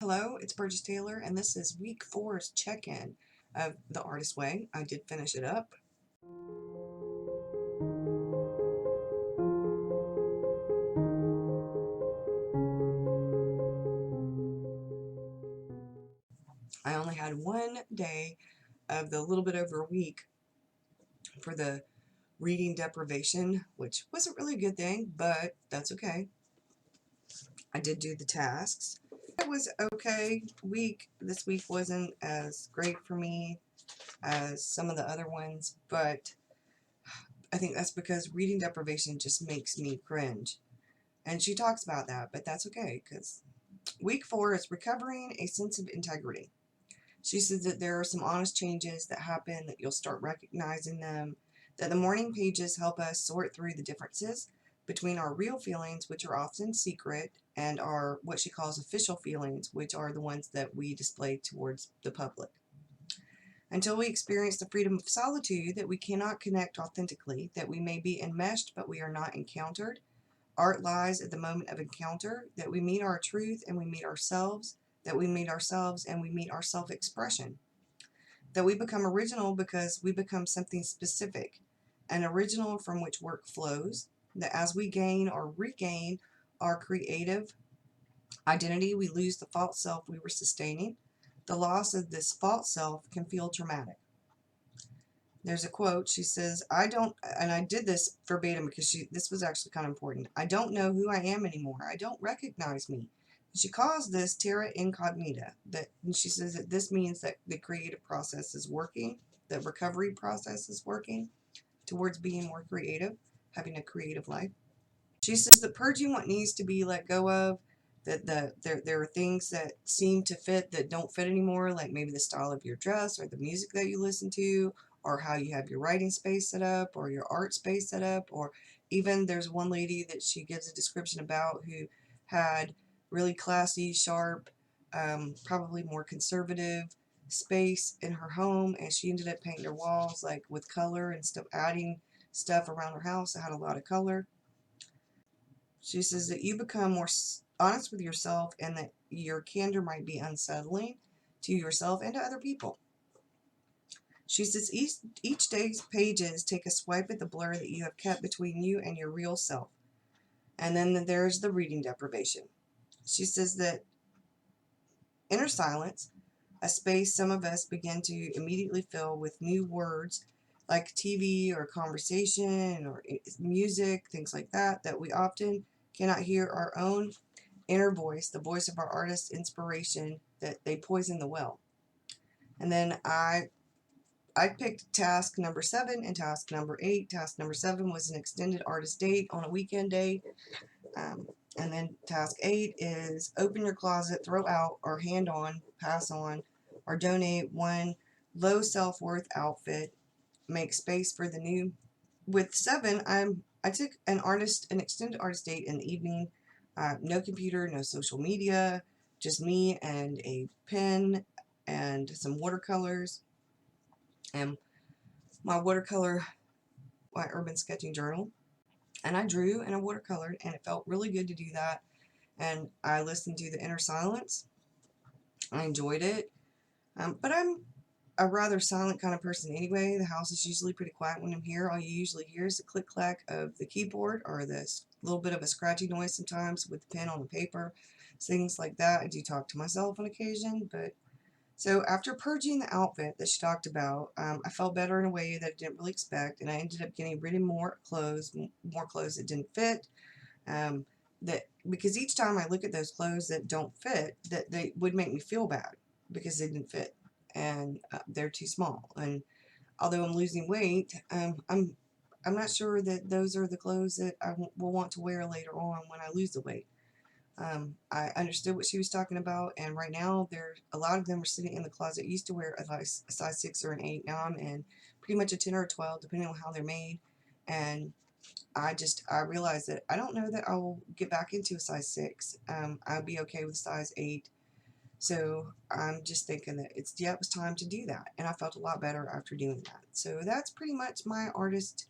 Hello, it's Burgess Taylor, and this is week four's check-in of The Artist Way. I did finish it up. I only had one day of the little bit over a week for the reading deprivation, which wasn't really a good thing, but that's okay. I did do the tasks. It was okay week. This week wasn't as great for me as some of the other ones, but I think that's because reading deprivation just makes me cringe. And she talks about that, but that's okay because week four is recovering a sense of integrity. She says that there are some honest changes that happen, that you'll start recognizing them, that the morning pages help us sort through the differences between our real feelings, which are often secret, and our what she calls official feelings, which are the ones that we display towards the public. Until we experience the freedom of solitude, that we cannot connect authentically, that we may be enmeshed but we are not encountered. Art lies at the moment of encounter, that we meet our truth and we meet ourselves, that we meet ourselves and we meet our self-expression. That we become original because we become something specific, an original from which work flows, that as we gain or regain our creative identity, we lose the false self we were sustaining. The loss of this false self can feel traumatic. There's a quote. She says, I don't, and I did this verbatim because this was actually kind of important. I don't know who I am anymore. I don't recognize me. She calls this terra incognita. And she says that this means that the creative process is working, the recovery process is working towards being more creative, having a creative life. She says that purging what needs to be let go of, that there are things that seem to fit that don't fit anymore, like maybe the style of your dress or the music that you listen to, or how you have your writing space set up or your art space set up, or even there's one lady that she gives a description about who had really classy, sharp, probably more conservative space in her home, and she ended up painting her walls like with color and stuff, adding stuff around her house that had a lot of color. She says that you become more honest with yourself and that your candor might be unsettling to yourself and to other people. She says each day's pages take a swipe at the blur that you have kept between you and your real self. And then there's the reading deprivation. She says that inner silence, a space some of us begin to immediately fill with new words like TV or conversation or music, things like that, that we often cannot hear our own inner voice, the voice of our artist's inspiration, that they poison the well. And then I picked task number 7 and task number 8. Task number 7 was an extended artist date on a weekend day. And then task 8 is open your closet, throw out, or hand on, pass on, or donate one low self-worth outfit, make space for the new. With 7, I took an extended artist date in the evening. No computer, no social media, just me and a pen and some watercolors and my my urban sketching journal. And I drew and I watercolored, and it felt really good to do that. And I listened to the inner silence. I enjoyed it. But I'm a rather silent kind of person anyway. The house is usually pretty quiet when I'm here. All you usually hear is the click clack of the keyboard or this little bit of a scratchy noise sometimes with the pen on the paper, things like that. I do talk to myself on occasion, but so after purging the outfit that she talked about, I felt better in a way that I didn't really expect, and I ended up getting rid of more clothes that didn't fit. That because each time I look at those clothes that don't fit, that they would make me feel bad because they didn't fit and they're too small. And although I'm losing weight, I'm not sure that those are the clothes that I will want to wear later on when I lose the weight. I understood what she was talking about, and right now a lot of them are sitting in the closet. I used to wear a size 6 or an 8. Now I'm in pretty much a 10 or a 12, depending on how they're made. And I realized that I don't know that I will get back into a size 6. I'll be okay with size 8. So I'm just thinking that it was time to do that, and I felt a lot better after doing that. So that's pretty much my Artist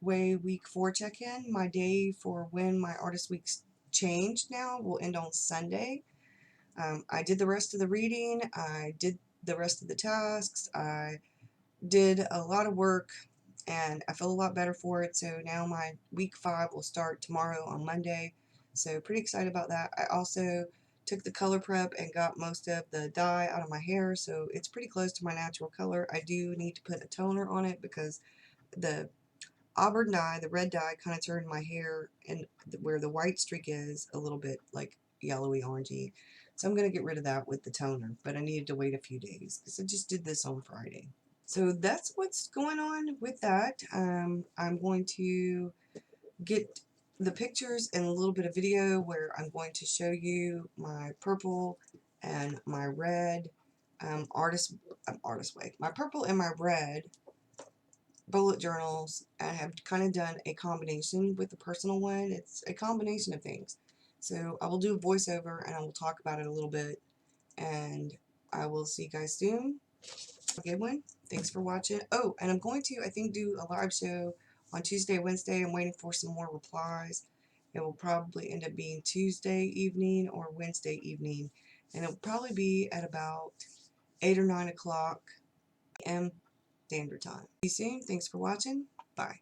Way week 4 check-in. My day for when my Artist Weeks changed now will end on Sunday. I did the rest of the reading. I did the rest of the tasks. I did a lot of work and I feel a lot better for it. So now my week 5 will start tomorrow on Monday. So pretty excited about that. I also took the color prep and got most of the dye out of my hair, so it's pretty close to my natural color. I do need to put a toner on it because the auburn dye, the red dye, kind of turned my hair and where the white streak is a little bit like yellowy orangey. So I'm going to get rid of that with the toner, but I needed to wait a few days because I just did this on Friday. So that's what's going on with that. I'm going to get the pictures and a little bit of video where I'm going to show you my purple and my red artist way. My purple and my red bullet journals. I have kind of done a combination with the personal one. It's a combination of things. So I will do a voiceover and I will talk about it a little bit, and I will see you guys soon. Have a good one. Thanks for watching. Oh, and I'm going to, I think, do a live show on Tuesday, Wednesday. I'm waiting for some more replies. It will probably end up being Tuesday evening or Wednesday evening, and it will probably be at about 8 or 9 o'clock a.m. standard time. See you soon. Thanks for watching. Bye.